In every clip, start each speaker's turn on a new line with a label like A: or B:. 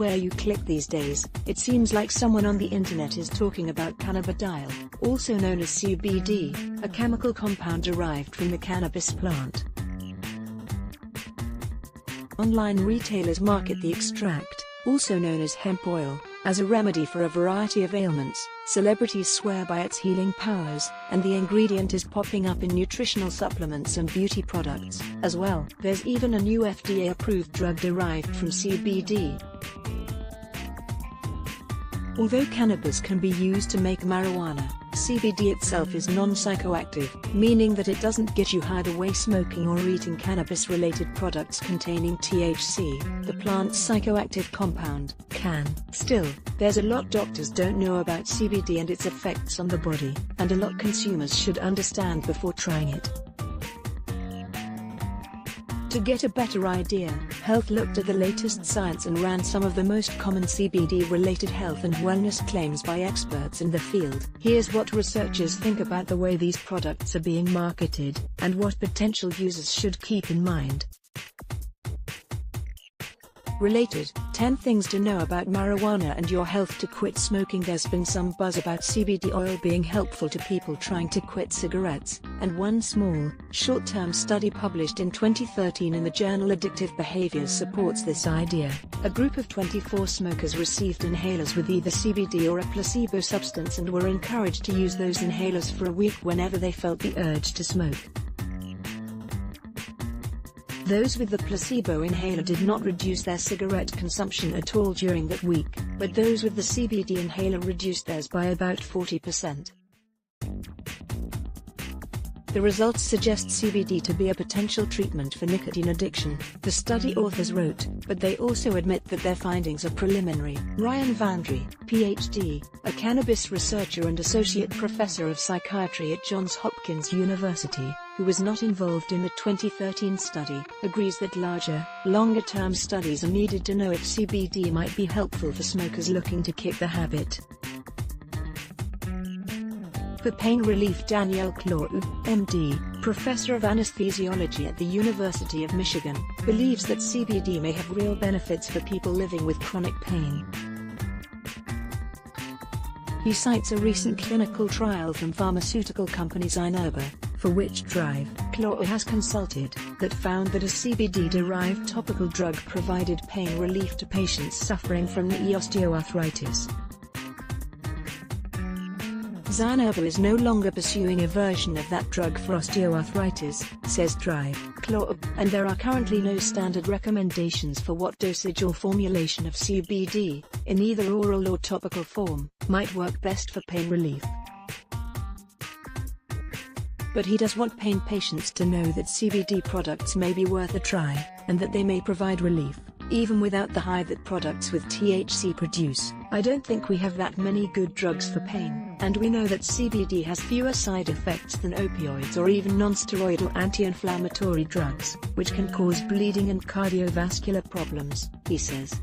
A: Everywhere you click these days, it seems like someone on the internet is talking about cannabidiol, also known as CBD, a chemical compound derived from the cannabis plant. Online retailers market the extract, also known as hemp oil, as a remedy for a variety of ailments. Celebrities swear by its healing powers, and the ingredient is popping up in nutritional supplements and beauty products, as well. There's even a new FDA-approved drug derived from CBD. Although cannabis can be used to make marijuana, CBD itself is non-psychoactive, meaning that it doesn't get you high the way smoking or eating cannabis-related products containing THC, the plant's psychoactive compound, can. Still, there's a lot doctors don't know about CBD and its effects on the body, and a lot consumers should understand before trying it. To get a better idea, Health looked at the latest science and ran some of the most common CBD-related health and wellness claims by experts in the field. Here's what researchers think about the way these products are being marketed, and what potential users should keep in mind. Related, 10 things to know about marijuana and your health to quit smoking. There's been some buzz about CBD oil being helpful to people trying to quit cigarettes, and one small, short-term study published in 2013 in the journal Addictive Behaviors supports this idea. A group of 24 smokers received inhalers with either CBD or a placebo substance and were encouraged to use those inhalers for a week whenever they felt the urge to smoke. Those with the placebo inhaler did not reduce their cigarette consumption at all during that week, but those with the CBD inhaler reduced theirs by about 40%. The results suggest CBD to be a potential treatment for nicotine addiction, the study authors wrote, but they also admit that their findings are preliminary. Ryan Vandry, Ph.D., a cannabis researcher and associate professor of psychiatry at Johns Hopkins University, who was not involved in the 2013 study, agrees that larger, longer-term studies are needed to know if CBD might be helpful for smokers looking to kick the habit. For pain relief, Danielle Claude, MD, professor of anesthesiology at the University of Michigan, believes that CBD may have real benefits for people living with chronic pain. He cites a recent clinical trial from pharmaceutical company Zynerba, for which Drive Claude has consulted, that found that a CBD-derived topical drug provided pain relief to patients suffering from knee osteoarthritis. Zynerba is no longer pursuing a version of that drug for osteoarthritis, says Drive Claude, and there are currently no standard recommendations for what dosage or formulation of CBD, in either oral or topical form, might work best for pain relief. But he does want pain patients to know that CBD products may be worth a try, and that they may provide relief, even without the high that products with THC produce. I don't think we have that many good drugs for pain, and we know that CBD has fewer side effects than opioids or even non-steroidal anti-inflammatory drugs, which can cause bleeding and cardiovascular problems, he says.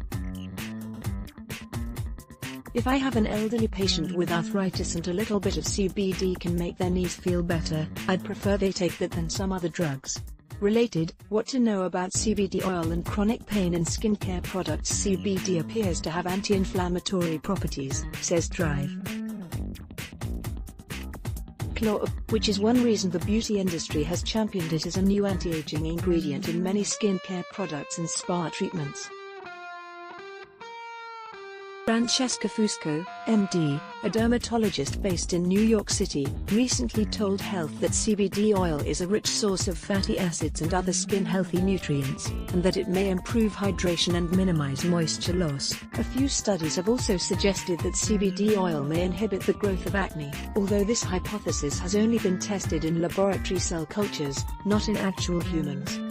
A: If I have an elderly patient with arthritis and a little bit of CBD can make their knees feel better, I'd prefer they take that than some other drugs. Related, what to know about CBD oil and chronic pain in skincare products. CBD appears to have anti-inflammatory properties, says Drive Claude, which is one reason the beauty industry has championed it as a new anti-aging ingredient in many skincare products and spa treatments. Francesca Fusco, MD, a dermatologist based in New York City, recently told Health that CBD oil is a rich source of fatty acids and other skin-healthy nutrients, and that it may improve hydration and minimize moisture loss. A few studies have also suggested that CBD oil may inhibit the growth of acne, although this hypothesis has only been tested in laboratory cell cultures, not in actual humans.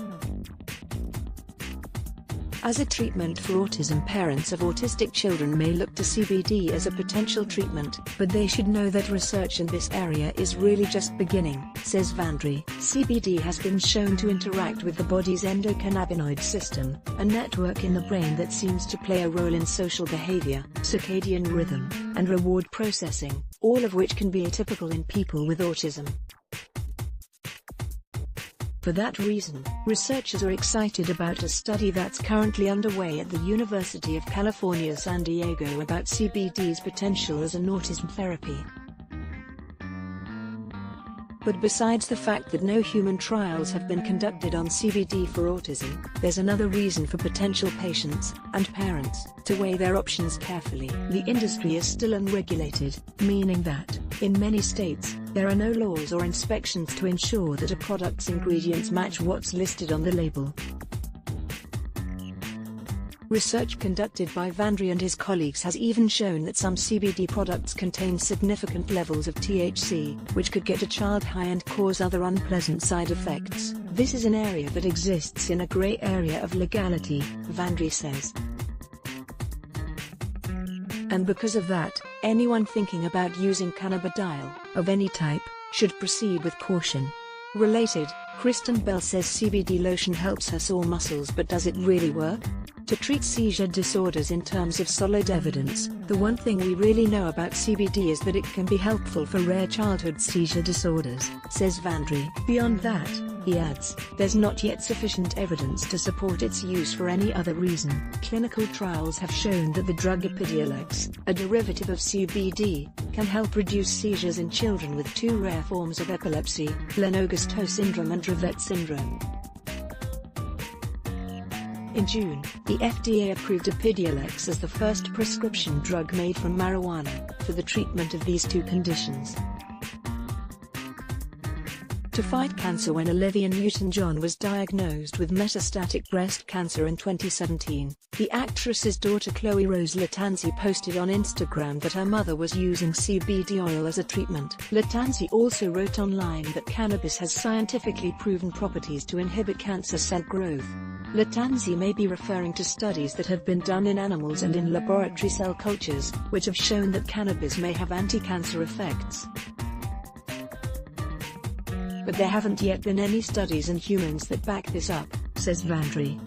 A: As a treatment for autism, parents of autistic children may look to CBD as a potential treatment, but they should know that research in this area is really just beginning, says Vandry. CBD has been shown to interact with the body's endocannabinoid system, a network in the brain that seems to play a role in social behavior, circadian rhythm, and reward processing, all of which can be atypical in people with autism. For that reason, researchers are excited about a study that's currently underway at the University of California, San Diego about CBD's potential as an autism therapy. But besides the fact that no human trials have been conducted on CBD for autism, there's another reason for potential patients and parents to weigh their options carefully. The industry is still unregulated, meaning that, in many states, there are no laws or inspections to ensure that a product's ingredients match what's listed on the label. Research conducted by Vandry and his colleagues has even shown that some CBD products contain significant levels of THC, which could get a child high and cause other unpleasant side effects. This is an area that exists in a gray area of legality, Vandry says. And because of that, anyone thinking about using cannabidiol, of any type, should proceed with caution. Related, Kristen Bell says CBD lotion helps her sore muscles, but does it really work? To treat seizure disorders in terms of solid evidence, the one thing we really know about CBD is that it can be helpful for rare childhood seizure disorders, says Vandry. Beyond that, he adds, there's not yet sufficient evidence to support its use for any other reason. Clinical trials have shown that the drug Epidiolex, a derivative of CBD, can help reduce seizures in children with two rare forms of epilepsy, Lennox-Gastaut syndrome and Dravet syndrome. In June, the FDA approved Epidiolex as the first prescription drug made from marijuana for the treatment of these two conditions. To fight cancer, when Olivia Newton-John was diagnosed with metastatic breast cancer in 2017, the actress's daughter Chloe Rose Lattanzi posted on Instagram that her mother was using CBD oil as a treatment. Lattanzi also wrote online that cannabis has scientifically proven properties to inhibit cancer cell growth. Lattanzi may be referring to studies that have been done in animals and in laboratory cell cultures, which have shown that cannabis may have anti-cancer effects. But there haven't yet been any studies in humans that back this up, says Vandry.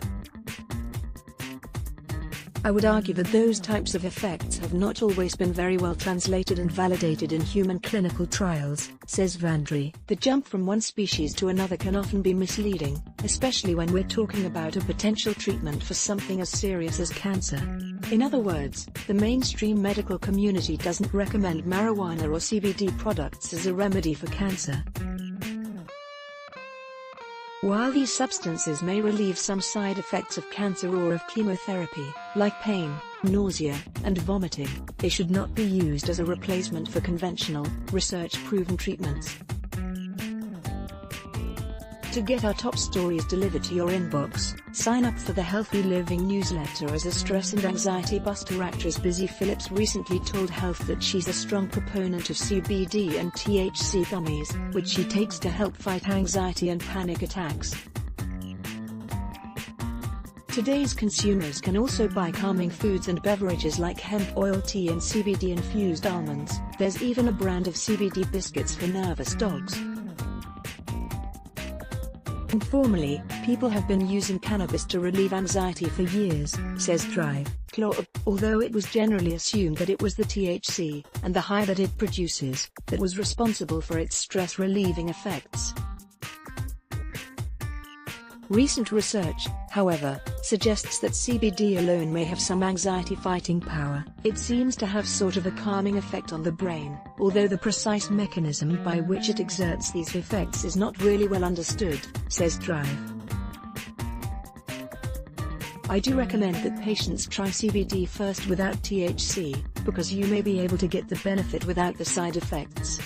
A: I would argue that those types of effects have not always been very well translated and validated in human clinical trials, says Vandry. The jump from one species to another can often be misleading, especially when we're talking about a potential treatment for something as serious as cancer. In other words, the mainstream medical community doesn't recommend marijuana or CBD products as a remedy for cancer. While these substances may relieve some side effects of cancer or of chemotherapy, like pain, nausea, and vomiting, they should not be used as a replacement for conventional, research-proven treatments. To get our top stories delivered to your inbox, sign up for the Healthy Living newsletter. As a stress and anxiety buster, actress Busy Phillips recently told Health that she's a strong proponent of CBD and THC gummies, which she takes to help fight anxiety and panic attacks. Today's consumers can also buy calming foods and beverages like hemp oil tea and CBD-infused almonds. There's even a brand of CBD biscuits for nervous dogs. Informally, people have been using cannabis to relieve anxiety for years, says Drive Club, although it was generally assumed that it was the THC, and the high that it produces, that was responsible for its stress-relieving effects. Recent research, however, suggests that CBD alone may have some anxiety-fighting power. It seems to have sort of a calming effect on the brain, although the precise mechanism by which it exerts these effects is not really well understood, says Drive. I do recommend that patients try CBD first without THC, because you may be able to get the benefit without the side effects.